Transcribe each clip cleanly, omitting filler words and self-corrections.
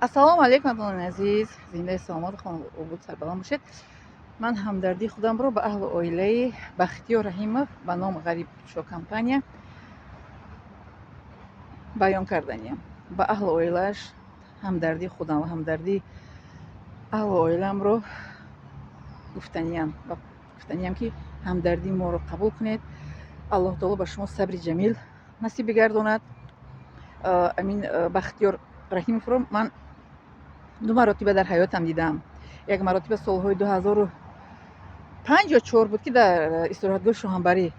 ассалому алейкум абдуллои азиз, зиндаи саломат хонам обуд сарбаланд бошед. ман ҳамдардии худамро ба аҳли оилаи Бахтиёр Раҳимов ба номи Ғариб Шо компания баён карданиям. ба аҳли оилааш ҳамдардии худам ва ҳамдардии аҳли оиламро гуфтаниям ки ҳамдардии моро қабул кунед. аллоҳ таоло ба шумо сабри ҷамил насиб бигардонад. амин Бахтиёр Раҳимовро ман ду маротиба дар ҳаётам дидам. як маротиба солҳои 2005 ё 4 буд ки дар истироҳатгоҳи шоҳанбарӣ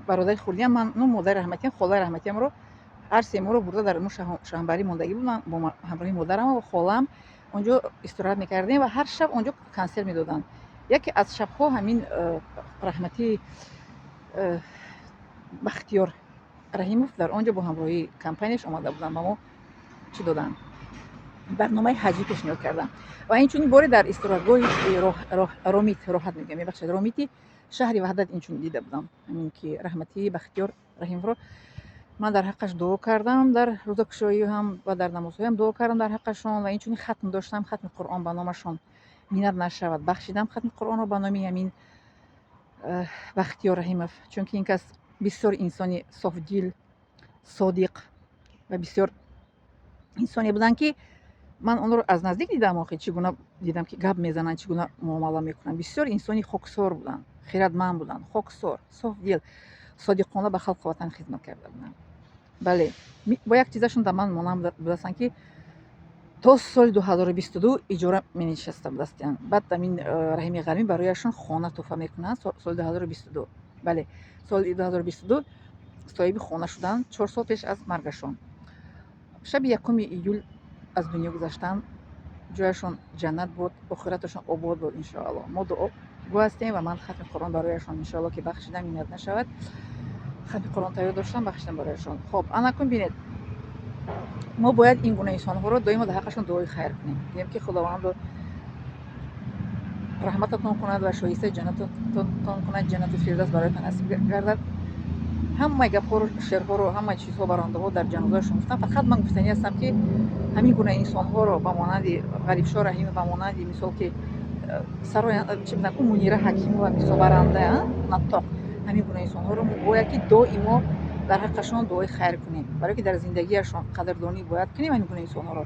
бародари хурдиам, ман модари раҳматиям, холаи раҳматиямро ҳар се моро бурда дар шоҳанбарӣ мондагӣ буд. ман бо ҳамроҳи модарам ва холаам онҷо истироҳат мекардем ва ҳар шаб онҷо консерт медоданд. яке аз шабҳо ҳамин раҳмати Бахтиёр Раҳимов дар онҷо бо ҳамроҳии компанияш омада буданд. ба мо чӣ доданд? барномаи ҳаҷӣ пешниҳод кардам ва инчунин боре дар истироҳатгоҳи ромит роҳат мегӯям, мебахшед, ромити шаҳри ваҳдат инчунин дида будам. ҳамин ки раҳмати Бахтиёр Раҳимовро ман дар ҳаққаш дуо кардам, дар рӯзакушоӣ ҳам ва дар намозҳоям дуо кардам дар ҳаққашон ва инчунин хатм доштам, хатми қуръон ба номашон миннат нашавад бахшидам хатми қуръонро ба номи ҳамин Бахтиёр Раҳимов, чунки ин кас бисёр инсони софдил, содиқ ва бисёр инсоне буданд ки ман онро аз наздик дидам. охир чӣ гуна дидам ки гап мезананд, чӣ гуна муомала мекунанд. бисёр инсони хоксор буданд, хиратманд буданд, хоксор, софдил, содиқона ба халқу ватан хизмат карда буданд. бале, бо як чизашон дар ман монанд будастанд ки то соли 2022 иҷора менишаста будастанд. баъд амин Раҳими Ғармӣ барояшон хона тӯҳфа мекунанд. соли 2022, бале, соли 2022 соҳиби хона шуданд 4 сол пеш аз маргашон. шаби 1 июл аз дунё гузаштанд. ҷояшон ҷаннат буд, охираташон обод буд иншоалло. мо дуогӯ ҳастем ва ман хатми қуръон барояшон иншоалло ки бахшидам, миннат нашавад. хатми қуръон тайёр доштам, бахшидам барояшон. хоб, анакун бинед, мо бояд ин гуна инсонҳоро доимо дар ҳаққашон дуои хайр кунем. гӯем ки худовандо раҳмататон кунад ва шоисаи ҷаннататон кунад, ҷаннату фирдавс бароятон насиб гардад. ҳамаи гапҳоро, шеърҳоро, ҳамаи чизҳо барондаҳо дар ҷанозаашон гуфтам. фақат ман гуфтанӣ ҳастам ки ҳамин гуна инсонҳоро ба монанди Ғарибшо Раҳимов, ба монанди мисол ки чӣ буданд, Мунира Ҳакимова, мисол баранда натоқ, ҳамин гуна инсонҳоро бояд ки доимо дар ҳаққашон дуои хайр кунем, барое ки дар зиндагиашон қадрдонӣ бояд кунем. ҳамин гуна инсонҳоро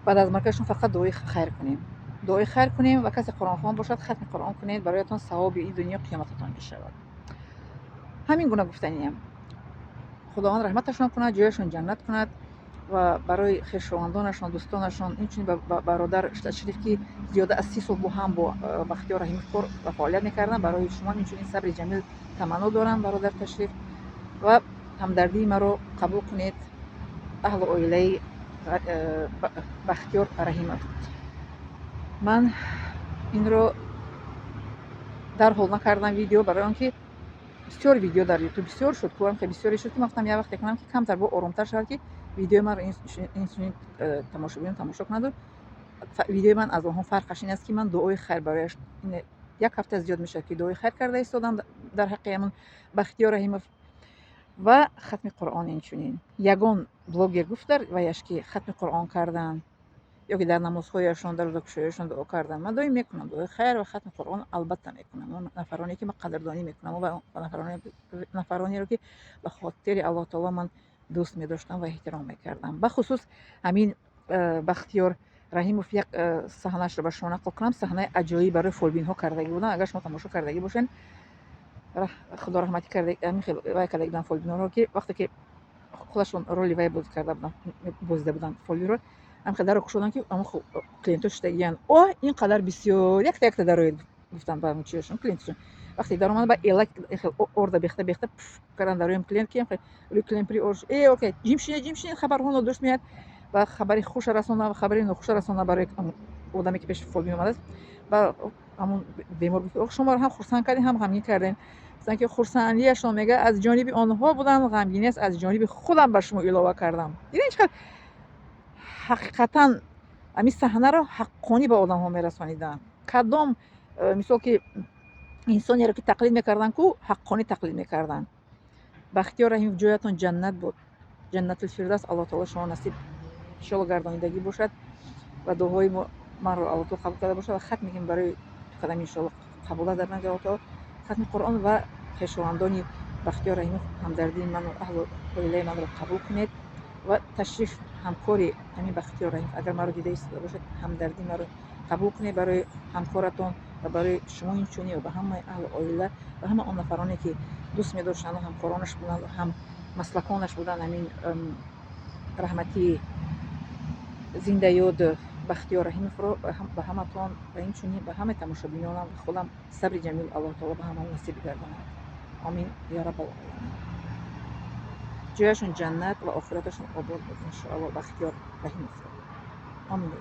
баъд аз маргашон фақат дуои хайр кунем. дуои хайр кунем ва касе қуръонхон бошад хатми қуръон кунед, бароятон савоби ин дунё қиёмататон мешавад. ҳамин гуна гуфтаниям. худованд раҳматашон кунад, ҷояшон ҷаннат кунад ва барои хешовандонашон, дӯстонашон, инчунин бародар ташриф ки зиёда аз 30 сол бо ҳам бо Бахтиёр Раҳимов кор ва фаъолият мекарданд, барои шумо инчунин сабри ҷамил таманно дорам бародар ташриф ва ҳамдардии маро қабул кунед. аҳли оилаи Бахтиёр Раҳимов, ман инро дарҳол накардам видео, барои он ки бисёр видео дар ютуб бисёр шуд, кӯрам ки бисёре шуд ки ман гуфтам як вақте кунам ки камтар бо оромтар шавад ки видеои манро инчунин тамошобинон тамошо кунаду видеои ман аз онҳо фарқаш ин аст ки ман дуои хайр барояш як ҳафта зиёд мешавад ки дуои хайр карда истодам дар ҳаққи ҳамон Бахтиёр Раҳимов ва хатми қуръон. инчунин ягон блогер гуфт дар ваяш ки хатми қуръон кардан ё ки дар намозҳояшон, дар рӯзакушоиашон дуо кардан. ман доим мекунам дуои хайр ва хатми қуръон албатта мекунам. нафароне ки ман қадрдонӣ мекунам ва нафаронеро ки ба хотири Аллоҳ таоло ман дӯст медоштам ва эҳтиром мекардам. бахусус ҳамин Бахтиёр Раҳимов як саҳнаашро ба шумо нақл кунам. саҳнаи аҷоиб барои фолбинҳо кардагӣ буданд. агар шумо тамошо кардагӣ бошен, худо раҳматӣ вай кардаги буданд фолбинҳоро ки вақте ки худашон роли вай бозӣ карда буданд, бозида буданд фолбинро, ҳамқадар даро кушоданд ки клиентҳо шиштагиянд. ин қадар бисёр якта дароед гуфтанд ба чиёшон клиентшон. вақте дар омада ба элак орда бехта кардан дароям клиент ки клиент при орш окей ҷимшинед хабарҳо нодуруст меяд ва хабари хуша расонда ва хабари нохуша расонда барои одаме ки пеши фолбин омадааст. ба ҳамон бемор гуфт шуморо ҳам хурсанд кардем, ҳам ғамгин кардем. гуфтанд ки хурсандиашон мега аз ҷониби онҳо буданд, ғамгиниаш аз ҷониби худам ба шумо илова кардам. дидед чӣ қадр ҳақиқатан ҳамин саҳнаро ҳаққонӣ ба одамҳо мерасониданд. кадом мисол ки инсонеро ки тақлид мекарданд ку ҳаққонӣ тақлид мекарданд. Бахтиёр Раҳимов ҷоятон ҷаннат буд. ҷаннатулфирдавс Аллоҳ таоло шумо насиб انشالله گردانیدگی باشد و دعاهای من رو الله قبول کرده باشد و ختمی که برای قدم انشالله قبول در نزد الله ختم قرآن و خویشاوندان بختیار رحیمی همدردی من و اهل عائله من رو قبول کنید و تشریف همکاری همین بختیار رحیم اگر مرا دیده ایستاده باشد همدردی مرا قبول کنید برای همکارتان و برای شما اینچونی و به همه اهل عائله و همه آن نفرانی که دوست می داشتند و همکارانش بودند و هم مسلکانش بودند همین رحمتی زنده یاد بختیار رحیم رو به همتان و اینچونی به همه تماشابینانم و خودم صبر جمیل الله تعالی به همه نصیب گرداند آمین یا رب العالمین جایشون جنت و آخرتشون آباد بود ان شاء الله بختیار رحیم آمین.